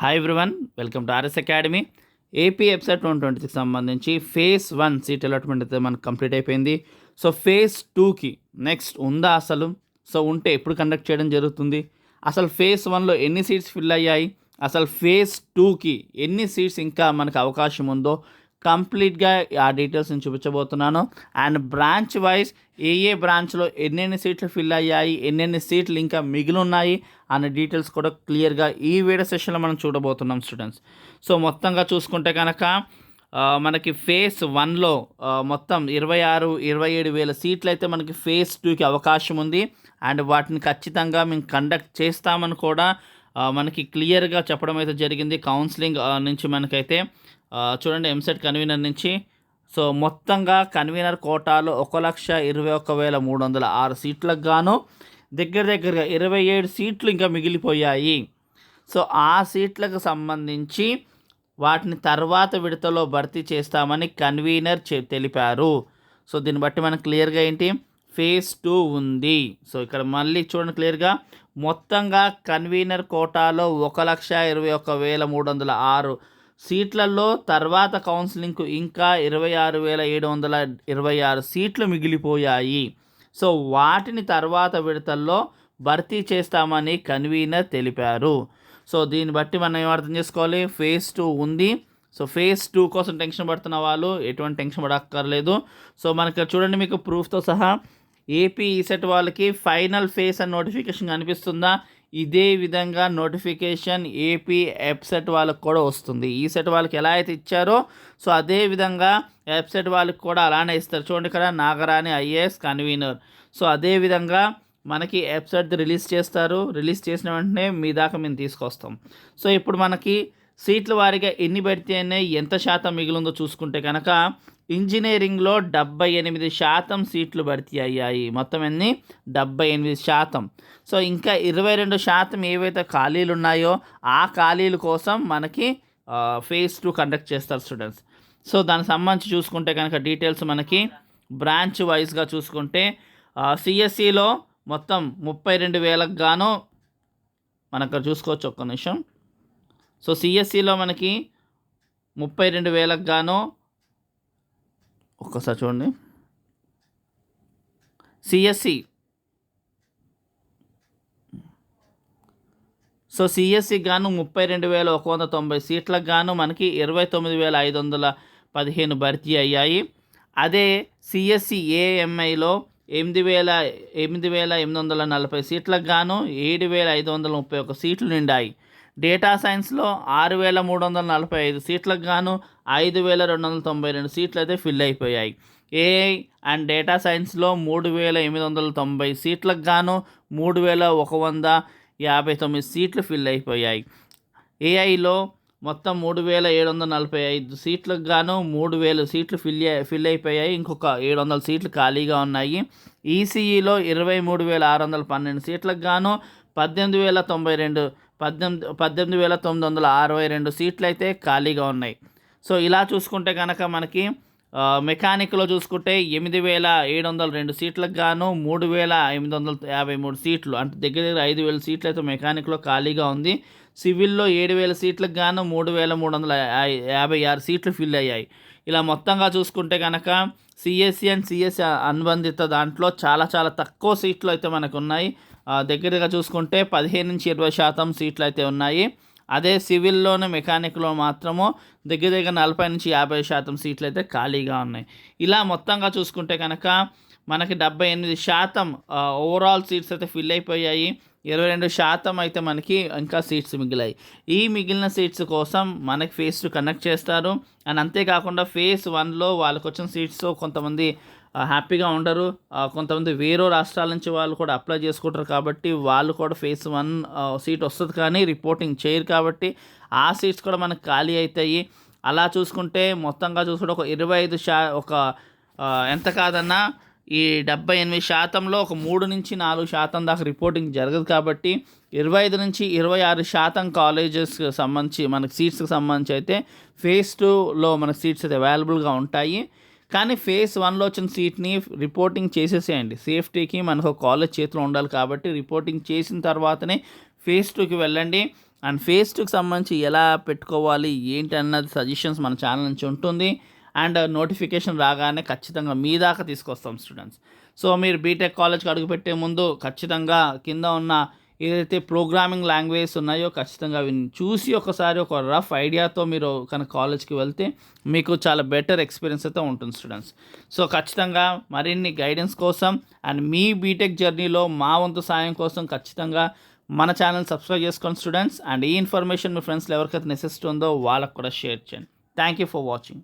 Hi everyone, welcome to RS academy. AP EAPCET 2026 సంబంధించి phase 1 seat allotment అయితే మనకు complete అయిపోయింది. సో ఫేజ్ 2కి నెక్స్ట్ ఉందా అసలు? సో ఉంటే ఎప్పుడు కండక్ట్ చేయడం జరుగుతుంది? అసలు ఫేజ్ 1లో ఎన్ని సీట్స్ ఫిల్ అయ్యాయి? అసలు ఫేజ్ 2కి ఎన్ని సీట్స్ ఇంకా మనకు అవకాశం ఉందో కంప్లీట్గా ఆ డీటెయిల్స్ నేను చూపించబోతున్నాను. అండ్ బ్రాంచ్ వైజ్ ఏ బ్రాంచ్లో ఎన్నెన్ని సీట్లు ఫిల్ అయ్యాయి, ఎన్నెన్ని సీట్లు ఇంకా మిగిలి ఉన్నాయి అనే డీటెయిల్స్ కూడా క్లియర్గా ఈ వీడియో సెషన్లో మనం చూడబోతున్నాం స్టూడెంట్స్. సో మొత్తంగా చూసుకుంటే కనుక మనకి ఫేజ్ 1లో మొత్తం 27 వేల సీట్లు అయితే మనకి ఫేజ్ 2కి అవకాశం ఉంది. అండ్ వాటిని ఖచ్చితంగా మేము కండక్ట్ చేస్తామని కూడా మనకి క్లియర్గా చెప్పడం అయితే జరిగింది కౌన్సిలింగ్ నుంచి. మనకైతే చూడండి, ఎంసెట్ కన్వీనర్ నుంచి. సో మొత్తంగా కన్వీనర్ కోటాలో 1,21,306 సీట్లకు గాను దగ్గరగా 27 సీట్లు ఇంకా మిగిలిపోయాయి. సో ఆ సీట్లకు సంబంధించి వాటిని తర్వాత విడతలో భర్తీ చేస్తామని కన్వీనర్ తెలిపారు. సో దీన్ని బట్టి మనకు క్లియర్గా ఏంటి, ఫేజ్ 2 ఉంది. సో ఇక్కడ మళ్ళీ చూడండి క్లియర్గా, మొత్తంగా కన్వీనర్ కోటాలో 1,21,306 సీట్లలో తర్వాత కౌన్సిలింగ్కు ఇంకా 26,726 సీట్లు మిగిలిపోయాయి. సో వాటిని తర్వాత విడతల్లో భర్తీ చేస్తామని కన్వీనర్ తెలిపారు. సో దీన్ని బట్టి మనం ఏమర్థం చేసుకోవాలి, ఫేజ్ 2 ఉంది. సో ఫేజ్ 2 కోసం టెన్షన్ పడుతున్న వాళ్ళు ఎటువంటి టెన్షన్ పడక్కర్లేదు. సో మనకి చూడండి, మీకు ప్రూఫ్తో సహా ఏపీ ఈసెట్ వాళ్ళకి ఫైనల్ ఫేజ్ అని నోటిఫికేషన్ కనిపిస్తుందా? ఇదే విధంగా నోటిఫికేషన్ ఏపీ ఎప్సెట్ వాళ్ళకి కూడా వస్తుంది. ఈసెట్ వాళ్ళకి ఎలా అయితే ఇచ్చారో సో అదే విధంగా ఎప్సెట్ వాళ్ళకి కూడా అలానే ఇస్తారు. చూడండి ఇక్కడ నాగరాణి ఐఏఎస్ కన్వీనర్. సో అదే విధంగా మనకి ఎప్సెట్ రిలీజ్ చేస్తారు. రిలీజ్ చేసిన వెంటనే మీ దాకా మేము తీసుకొస్తాం. సో ఇప్పుడు మనకి సీట్ల వారీగా ఎన్ని భర్తీ అయినాయి, ఎంత శాతం మిగిలిందో చూసుకుంటే కనుక ఇంజనీరింగ్లో 78% సీట్లు భర్తీ అయ్యాయి. మొత్తం ఎన్ని? 78%. సో ఇంకా 22% ఏవైతే ఖాళీలు ఉన్నాయో ఆ ఖాళీల కోసం మనకి ఫేజ్ 2 కండక్ట్ చేస్తారు స్టూడెంట్స్. సో దానికి సంబంధించి చూసుకుంటే కనుక డీటెయిల్స్ మనకి బ్రాంచ్ వైజ్గా చూసుకుంటే సిఎస్సిలో మొత్తం 32,000కు గాను మనకు చూసుకోవచ్చు. ఒక్క నిమిషం. సో సిఎస్సిలో మనకి 32,000కు గాను ఒక్కసారి చూడండి, సిఎస్సి. సో సిఎస్సికి గాను 32,190 సీట్లకు గాను మనకి 29,515 భర్తీ అయ్యాయి. అదే సిఎస్సి ఏఎంఐలో 8,840 సీట్లకు గాను 7,531 సీట్లు నిండాయి. డేటా సైన్స్లో 6,345 సీట్లకు గాను 5,292 సీట్లు అయితే ఫిల్ అయిపోయాయి. ఏఐ అండ్ డేటా సైన్స్లో 3,890 సీట్లకు గాను 3,159 సీట్లు ఫిల్ అయిపోయాయి. ఏఐలో మొత్తం 3,745 సీట్లకు గాను 3,000 సీట్లు ఫిల్ అయిపోయాయి. ఇంకొక 700 సీట్లు ఖాళీగా ఉన్నాయి. ఈసీఈలో 23,612 సీట్లకు గాను 18,962 సీట్లు అయితే ఖాళీగా ఉన్నాయి. సో ఇలా చూసుకుంటే కనుక మనకి మెకానిక్లో చూసుకుంటే 8,702 సీట్లకు గాను 3,853 సీట్లు, అంటే దగ్గర 5,000 సీట్లు అయితే మెకానిక్లో ఖాళీగా ఉంది. సివిల్లో 7,000 సీట్లకు గాను 3,356 సీట్లు ఫిల్ అయ్యాయి. ఇలా మొత్తంగా చూసుకుంటే కనుక సిఎస్సి అండ్ సిఎస్సి అనుబంధిత దాంట్లో చాలా తక్కువ సీట్లు అయితే మనకు ఉన్నాయి. దగ్గరగా చూసుకుంటే 15-20% సీట్లు అయితే ఉన్నాయి. అదే సివిల్లోనే మెకానిక్లో మాత్రము దగ్గర 40-50% సీట్లు అయితే ఖాళీగా ఉన్నాయి. ఇలా మొత్తంగా చూసుకుంటే కనుక మనకి 78% ఓవరాల్ సీట్స్ అయితే ఫిల్ అయిపోయాయి. 22% అయితే మనకి ఇంకా సీట్స్ మిగిలాయి. ఈ మిగిలిన సీట్స్ కోసం మనకి ఫేజ్ 2 కండక్ట్ చేస్తారు. అండ్ అంతేకాకుండా ఫేజ్ 1లో వాళ్ళకి వచ్చిన సీట్స్ కొంతమంది హ్యాపీగా ఉండరు. కొంతమంది వేరే రాష్ట్రాల నుంచి వాళ్ళు కూడా అప్లై చేసుకుంటారు కాబట్టి వాళ్ళు కూడా ఫేజ్ 1 సీట్ వస్తుంది, కానీ రిపోర్టింగ్ చేయరు కాబట్టి ఆ సీట్స్ కూడా మనకు ఖాళీ అవుతాయి. అలా చూసుకుంటే మొత్తంగా చూసుకుంటే ఒక 25 ఎంత కాదన్నా ఈ 78%లో ఒక 3-4% దాకా రిపోర్టింగ్ జరగదు కాబట్టి 25-26% కాలేజెస్కి సంబంధించి మనకి సీట్స్కి సంబంధించి అయితే ఫేజ్ 2లో మనకి సీట్స్ అయితే అవైలబుల్గా ఉంటాయి. కానీ ఫేజ్ 1లో వచ్చిన సీట్ని రిపోర్టింగ్ చేసేసేయండి. సేఫ్టీకి మనకు కాలేజ్ చేతిలో ఉండాలి కాబట్టి రిపోర్టింగ్ చేసిన తర్వాతనే ఫేజ్ 2కి వెళ్ళండి. అండ్ ఫేస్ టూకి సంబంధించి ఎలా పెట్టుకోవాలి ఏంటి అన్నది సజెషన్స్ మన ఛానల్ నుంచి ఉంటుంది. అండ్ నోటిఫికేషన్ రాగానే ఖచ్చితంగా మీ దాకా తీసుకొస్తాం స్టూడెంట్స్. సో మీరు బీటెక్ కాలేజ్కి అడుగుపెట్టే ముందు ఖచ్చితంగా కింద ఉన్న ఏదైతే ప్రోగ్రామింగ్ లాంగ్వేజెస్ ఉన్నాయో ఖచ్చితంగా అవి చూసి ఒకసారి ఒక రఫ్ ఐడియాతో మీరు కనుక కాలేజ్కి వెళ్తే మీకు చాలా బెటర్ ఎక్స్పీరియన్స్ అయితే ఉంటుంది స్టూడెంట్స్. సో ఖచ్చితంగా మరిన్ని గైడెన్స్ కోసం అండ్ మీ బీటెక్ జర్నీలో మా వంతు సాయం కోసం ఖచ్చితంగా మన ఛానల్ సబ్స్క్రైబ్ చేసుకోండి స్టూడెంట్స్. అండ్ ఈ ఇన్ఫర్మేషన్ మీ ఫ్రెండ్స్లో ఎవరికైతే నెసెసిటీ ఉందో వాళ్ళకు కూడా షేర్ చేయండి. Thank you for watching.